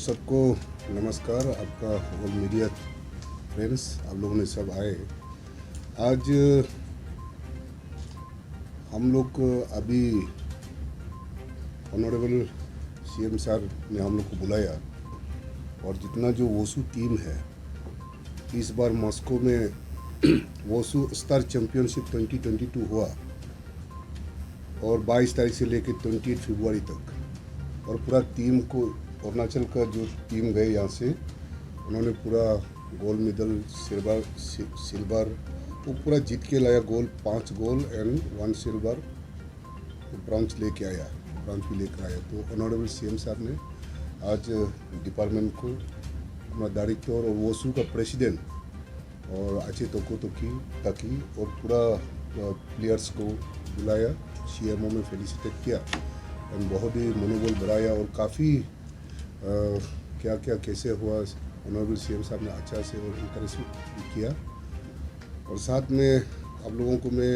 सबको नमस्कार। आपका ऑल मीडिया फ्रेंड्स, आप लोगों ने सब आए। आज हम लोग अभी ऑनरेबल सीएम सर ने हम लोग को बुलाया और जितना जो वोसू टीम है इस बार मॉस्को में वोसू स्टार चैंपियनशिप 2022 हुआ और 22 तारीख से लेकर 28 फरवरी तक, और पूरा टीम को अरुणाचल का जो टीम गए यहाँ से उन्होंने पूरा गोल्ड मेडल सिल्वर वो पूरा जीत के लाया। 5 गोल्ड एंड 1 सिल्वर ब्रॉन्ज लेके आया, ब्रॉन्ज भी लेकर आया। तो ऑनरेबल सीएम साहब ने आज डिपार्टमेंट को अपना डायरेक्टर और वोसू का प्रेसिडेंट और अच्छे ताकि और पूरा प्लेयर्स को बुलाया, सीएमओ में फेलिसिटेट किया एंड बहुत ही मनोबल बढ़ाया और काफ़ी क्या क्या कैसे हुआ ऑनरेबल सीएम साहब ने अच्छा से और इंकरेज किया। और साथ में आप लोगों को मैं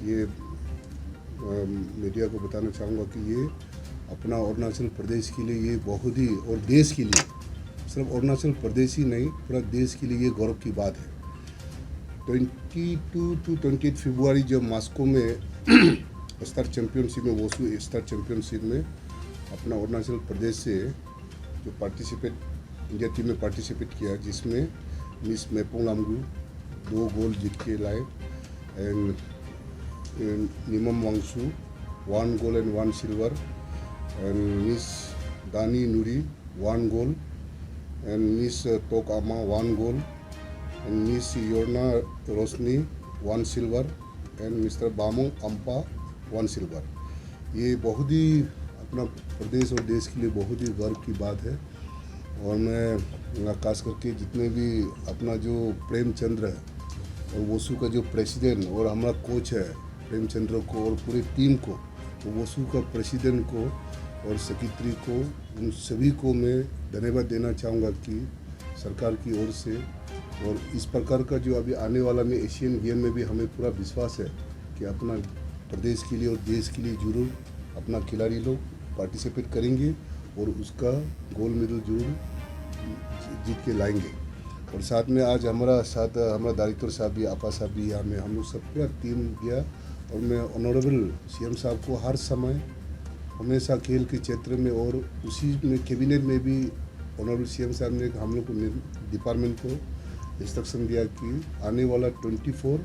ये मीडिया को बताना चाहूँगा कि ये अपना अरुणाचल प्रदेश के लिए ये बहुत ही, और देश के लिए, सिर्फ अरुणाचल प्रदेश ही नहीं पूरा देश के लिए ये गौरव की बात है। 22 to 28 फरवरी जब मॉस्को में स्टार चैंपियनशिप में वोसू स्टार चैंपियनशिप में अपना अरुणाचल प्रदेश से जो इंडिया टीम में पार्टिसिपेट किया, जिसमें मिस मेपोंग लामगू 2 गोल जीत के लाए and Nimam Wangsu 1 gold and 1 silver and miss Dani Nuri 1 gold and miss Tok Ama 1 gold and miss Yorna Roshni 1 silver and mister Bamong Ampa 1 silver. ये बहुत ही अपना प्रदेश और देश के लिए बहुत ही गर्व की बात है। और मैं खास करके जितने भी अपना जो प्रेमचंद्र है और वोसू का जो प्रेसिडेंट और हमारा कोच है प्रेमचंद्र को और पूरी टीम को, तो वोसू का प्रेसिडेंट को और सेक्रेटरी को, उन सभी को मैं धन्यवाद देना चाहूँगा कि सरकार की ओर से और इस प्रकार का जो अभी आने वाला में एशियन गेम में भी हमें पूरा विश्वास है कि अपना प्रदेश के लिए और देश के लिए जरूर अपना खिलाड़ी लोग पार्टिसिपेट करेंगे और उसका गोल्ड मेडल जरूर जीत के लाएंगे। और साथ में आज हमारा डायरेक्टर साहब भी, आपा साहब भी, यहाँ में हम लोग सब पूरा टीम गया। और मैं ऑनरेबल सीएम साहब को हर समय हमेशा खेल के क्षेत्र में और उसी में कैबिनेट में भी ऑनरेबल सीएम साहब ने हम लोग को डिपार्टमेंट को इंस्ट्रक्शन दिया कि आने वाला 24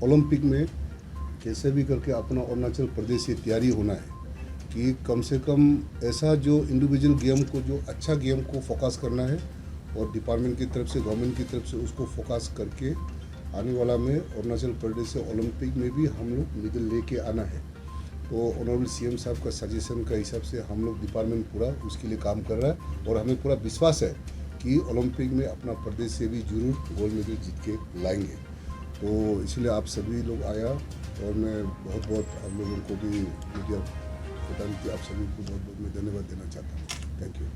ओलंपिक में कैसे भी करके अपना अरुणाचल प्रदेश से तैयारी होना है कि कम से कम ऐसा जो इंडिविजुअल गेम को, जो अच्छा गेम को फोकस करना है और डिपार्टमेंट की तरफ से, गवर्नमेंट की तरफ से उसको फोकस करके आने वाला में अरुणाचल प्रदेश से ओलंपिक में भी हम लोग मेडल लेके आना है। तो ऑनरेबल सीएम साहब का सजेशन का हिसाब से हम लोग डिपार्टमेंट पूरा उसके लिए काम कर रहा है और हमें पूरा विश्वास है कि ओलंपिक में अपना प्रदेश से भी जरूर गोल्ड मेडल जीत के लाएंगे। तो इसलिए आप सभी लोग आया और मैं बहुत आप लोगों को भी मीडिया बताने की आप सभी को बहुत मैं धन्यवाद देना चाहता हूँ। Thank you.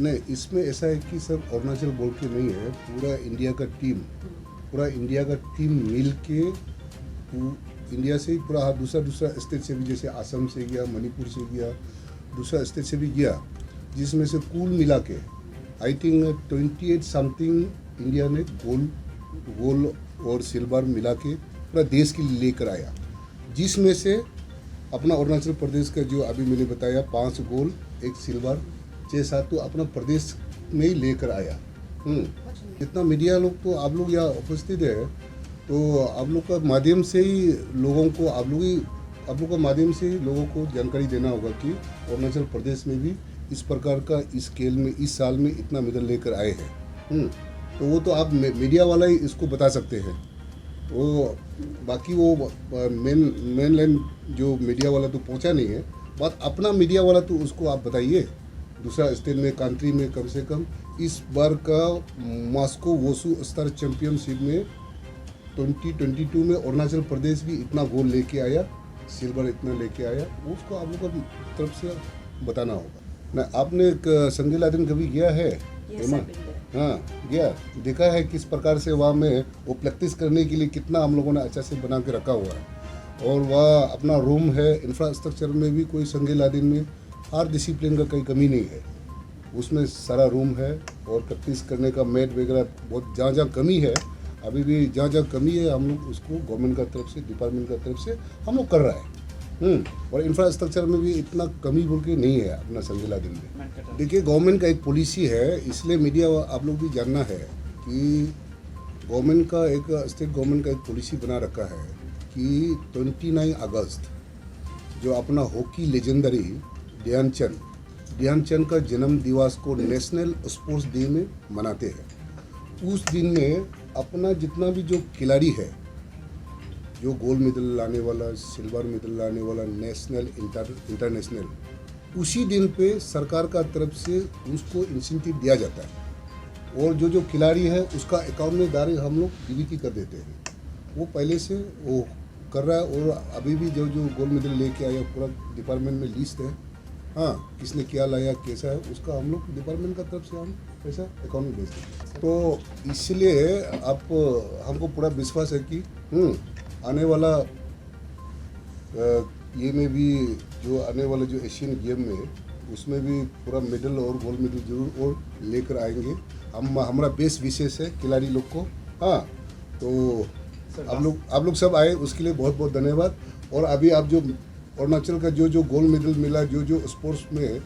नहीं, इसमें ऐसा है कि सिर्फ अरुणाचल बोल के नहीं है, पूरा इंडिया का टीम मिल के इंडिया से ही पूरा दूसरा स्टेट से भी, जैसे असम से गया, मणिपुर से गया, दूसरा स्टेट से भी गया, जिसमें से कुल मिला के आई थिंक 28 समथिंग इंडिया ने गोल्ड और सिल्वर मिला के पूरा देश के लिए लेकर आया, जिसमें से अपना अरुणाचल प्रदेश का जो अभी मैंने बताया 5 गोल्ड 1 सिल्वर 6-7 तो अपना प्रदेश में ही लेकर आया। जितना मीडिया लोग, तो आप लोग यहाँ उपस्थित है, तो आप लोग का माध्यम से ही लोगों को आप लोग का माध्यम से ही लोगों को जानकारी देना होगा कि अरुणाचल प्रदेश में भी इस प्रकार का इस स्केल में इस साल में इतना मेडल लेकर आए हैं। तो वो तो आप मीडिया वाला ही इसको बता सकते हैं। वो बाकी वो मेन लाइन जो मीडिया वाला तो पहुंचा नहीं है, बात अपना मीडिया वाला तो उसको आप बताइए दूसरा स्टेट में, कंट्री में कम से कम इस बार का मॉस्को वोसू स्टार चैंपियनशिप में 2022 में अरुणाचल प्रदेश भी इतना गोल्ड लेके आया, सिल्वर इतना लेके आया, उसको आप लोगों की तरफ से बताना होगा ना। आपने संगे लादेन कभी गया है? हाँ, गया, देखा है किस प्रकार से वहाँ में वो प्रैक्टिस करने के लिए कितना हम लोगों ने अच्छा से बना के रखा हुआ है। और वह अपना रूम है, इंफ्रास्ट्रक्चर में भी कोई संगे लादेन में हर डिसिप्लिन का कोई कमी नहीं है। उसमें सारा रूम है और प्रैक्टिस करने का मैट वगैरह बहुत जहाँ जहाँ कमी है, अभी भी जहाँ जहाँ कमी है हम लोग उसको गवर्नमेंट का तरफ से, डिपार्टमेंट का तरफ से हम लोग कर रहा है। और इंफ्रास्ट्रक्चर में भी इतना कमी बोल के नहीं है अपना संगीला दिन में। देखिए गवर्नमेंट का एक पॉलिसी है, इसलिए मीडिया आप लोग भी जानना है कि गवर्नमेंट का एक स्टेट गवर्नमेंट का एक पॉलिसी बना रखा है कि 29 अगस्त जो अपना हॉकी लेजेंडरी ध्यानचंद का जन्म दिवस को नेशनल स्पोर्ट्स डे में मनाते हैं। उस दिन में अपना जितना भी जो खिलाड़ी है, जो गोल्ड मेडल लाने वाला, सिल्वर मेडल लाने वाला, नेशनल इंटरनेशनल, उसी दिन पे सरकार का तरफ से उसको इंसेंटिव दिया जाता है और जो जो खिलाड़ी है उसका अकाउंट में डायरेक्ट हम लोग डीबीटी कर देते हैं। वो पहले से वो कर रहा है और अभी भी जो जो गोल्ड मेडल लेके आया पूरा डिपार्टमेंट में लिस्ट है। हाँ, किसने क्या लाया कैसा है उसका हम लोग डिपार्टमेंट का तरफ से हम पैसा अकाउंट में भेजते हैं। तो इसलिए आप हमको पूरा विश्वास है कि आने वाला ये में भी जो आने वाला जो एशियन गेम में उसमें भी पूरा मेडल और गोल्ड मेडल जरूर और लेकर आएंगे। हमारा बेस विशेष है खिलाड़ी लोग को। हाँ, तो आप लोग सब आए उसके लिए बहुत बहुत धन्यवाद। और अभी आप जो अरुणाचल का जो जो गोल्ड मेडल मिला, जो जो स्पोर्ट्स में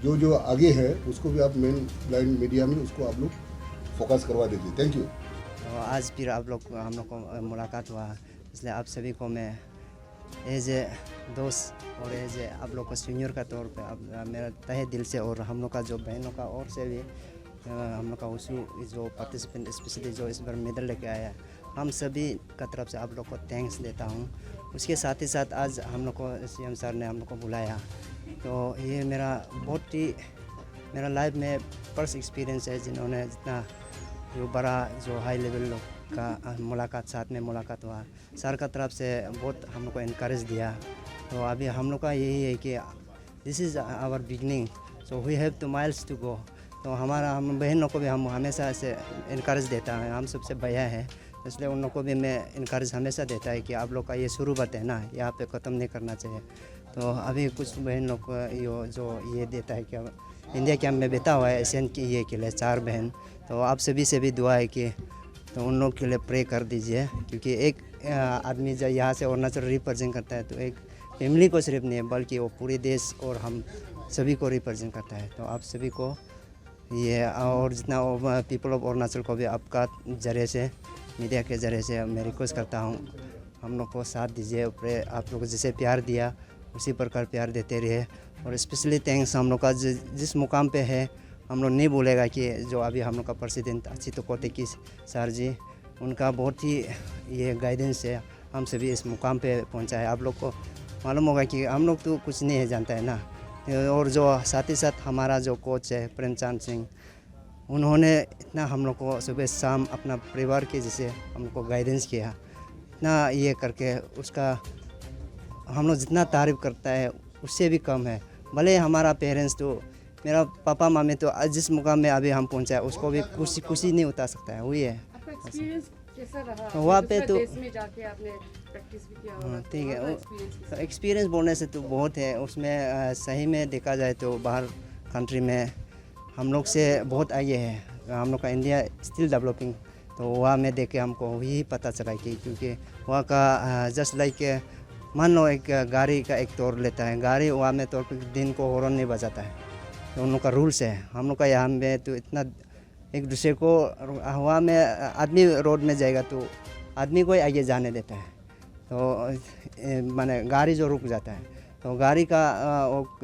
जो जो आगे है उसको भी आप मेन लाइन मीडिया में उसको आप लोग फोकस करवा दीजिए। Thank you. तो आज फिर हम लोग को मुलाकात हुआ, इसलिए आप सभी को मैं एज ए दोस्त और एज ए आप लोग को सीनियर का तौर पे आप मेरा तहे दिल से और हम लोग का जो बहनों का और से भी हम लोग का उसू जो पार्टिसिपेंट स्पेशली जो इस बार मेडल लेके आया, हम सभी का तरफ से आप लोग को थैंक्स देता हूँ। उसके साथ ही साथ आज हम लोग को सीएम सर ने हम लोग को बुलाया, तो ये मेरा बहुत ही मेरा लाइफ में फर्स्ट एक्सपीरियंस है जिन्होंने जितना जो बड़ा जो हाई लेवल लोग का मुलाकात साथ में मुलाकात हुआ। सर का तरफ से बहुत हम लोग को इनकरेज दिया। तो अभी हम लोग का यही है कि this is our beginning, so we have 2 miles to go. तो हम बहनों को भी हम हमेशा ऐसे इनकरेज देता है, हम सबसे भैया है इसलिए उन लोग को भी मैं इनकरेज हमेशा देता है कि आप लोग का ये शुरुआत है ना, यहाँ पे ख़त्म नहीं करना चाहिए। तो अभी कुछ बहन लोग को जो ये देता है कि इंडिया कैंप में बैठा हुआ है एशियन की ये के लिए 4 बहन, तो आप सभी से भी दुआ है कि तो उन लोग के लिए प्रे कर दीजिए, क्योंकि एक आदमी जब यहाँ से अरुणाचल रिप्रेजेंट करता है तो एक फैमिली को सिर्फ नहीं बल्कि वो पूरे देश और हम सभी को रिप्रेजेंट करता है। तो आप सभी को ये और जितना पीपल ऑफ अरुणाचल को भी आपका ज़रिए से मीडिया के ज़रिए से मैं रिक्वेस्ट करता हूँ हम लोग को साथ दीजिए। आप लोग जैसे प्यार दिया उसी प्रकार प्यार देते रहे। और स्पेशली थैंक्स हम लोग का जिस मुकाम पे है हम लोग नहीं बोलेगा कि जो अभी हम लोग का प्रेसिडेंट अचितो कोटेकी सर जी, उनका बहुत ही ये गाइडेंस है हम सभी इस मुकाम पे पहुंचा है। आप लोग को मालूम होगा कि हम लोग तो कुछ नहीं है जानता है ना। और जो साथ ही साथ हमारा जो कोच है प्रेमचंद सिंह, उन्होंने इतना हम लोग को सुबह शाम अपना परिवार के जैसे हम लोग को गाइडेंस किया, इतना ये करके उसका हम लोग जितना तारीफ़ करता है उससे भी कम है। भले हमारा पेरेंट्स तो मेरा पापा मामी तो जिस मुकाम में अभी हम पहुंचा है उसको भी खुशी नहीं उतार सकता है, वही है। वहाँ पे तो ठीक है, एक्सपीरियंस बोलने से तो बहुत है उसमें। सही में देखा जाए तो बाहर कंट्री में हम लोग से बहुत आगे है, हम लोग का इंडिया स्टिल डेवलपिंग। तो वहाँ में देख के हमको वही पता चला कि क्योंकि वहाँ का जस्ट लाइक मान लो एक गाड़ी का एक तोड़ लेता है, गाड़ी वहाँ में तोड़ दिन को हॉर्न नहीं बजाता है, तो उन लोग का रूल्स है। हम लोग का यहाँ में तो इतना एक दूसरे को हवा में आदमी रोड में जाएगा तो आदमी को ही आगे जाने देता है, तो माने गाड़ी जो रुक जाता है तो गाड़ी का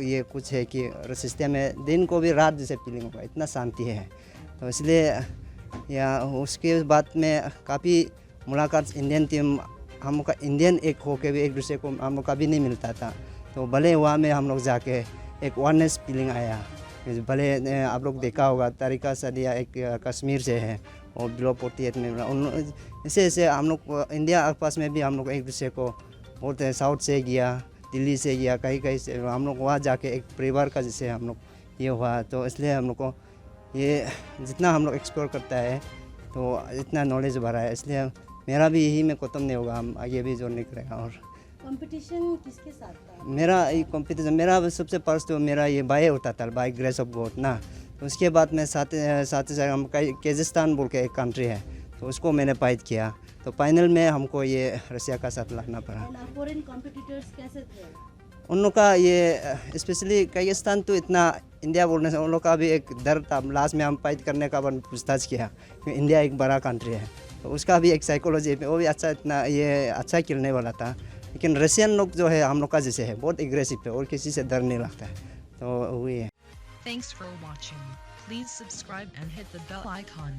ये कुछ है कि सिस्टम है, दिन को भी रात जैसे फीलिंग होगा, इतना शांति है। तो इसलिए या उसके बाद में काफ़ी मुलाकात इंडियन टीम हम लोग का इंडियन एक हो के भी एक दूसरे को हम लोग का भी नहीं मिलता था। तो भले वहाँ में हम लोग जाके एक वननेस फीलिंग आया। भले आप लोग देखा होगा तरीका सदिया एक कश्मीर से है और बिलो 48 में ऐसे ऐसे हम लोग इंडिया आसपास में भी हम लोग एक दूसरे को बहुत साउथ से गया, दिल्ली से गया, कहीं कहीं से हम लोग वहाँ जाके एक परिवार का जैसे हम लोग ये हुआ। तो इसलिए हम लोग को ये जितना हम लोग एक्सप्लोर करता है तो इतना नॉलेज बढ़ा है। इसलिए मेरा भी यही में ख़त्म नहीं होगा, हम आगे भी जो निकलेगा। और कंपटीशन किसके साथ था? मेरा ये कंपटीशन मेरा सबसे फर्स्ट तो मेरा ये बाय होता था, बाय ग्रेस ऑफ गॉड ना। तो उसके बाद में साथ साथ हम किर्गिस्तान बोल के एक कंट्री है, तो उसको मैंने फाइट किया। तो फाइनल में हमको ये रसिया का साथ लड़ना पड़ा। फॉरेन कॉम्पिटिटर्स कैसे थे? उन लोग का ये स्पेशली किर्गिस्तान तो इतना इंडिया बोलने से उन लोग का भी एक डर था। लास्ट में हम फाइट करने का अपन पूछताछ किया क्योंकि इंडिया एक बड़ा कंट्री है, तो उसका भी एक साइकोलॉजी है, वो भी अच्छा इतना ये अच्छा खेलने वाला था। लेकिन रशियन लोग जो है हम लोग का जैसे है, बहुत एग्रेसिव है और किसी से डर नहीं लगता है, तो वही है। Thanks for watching. Please subscribe and hit the bell icon.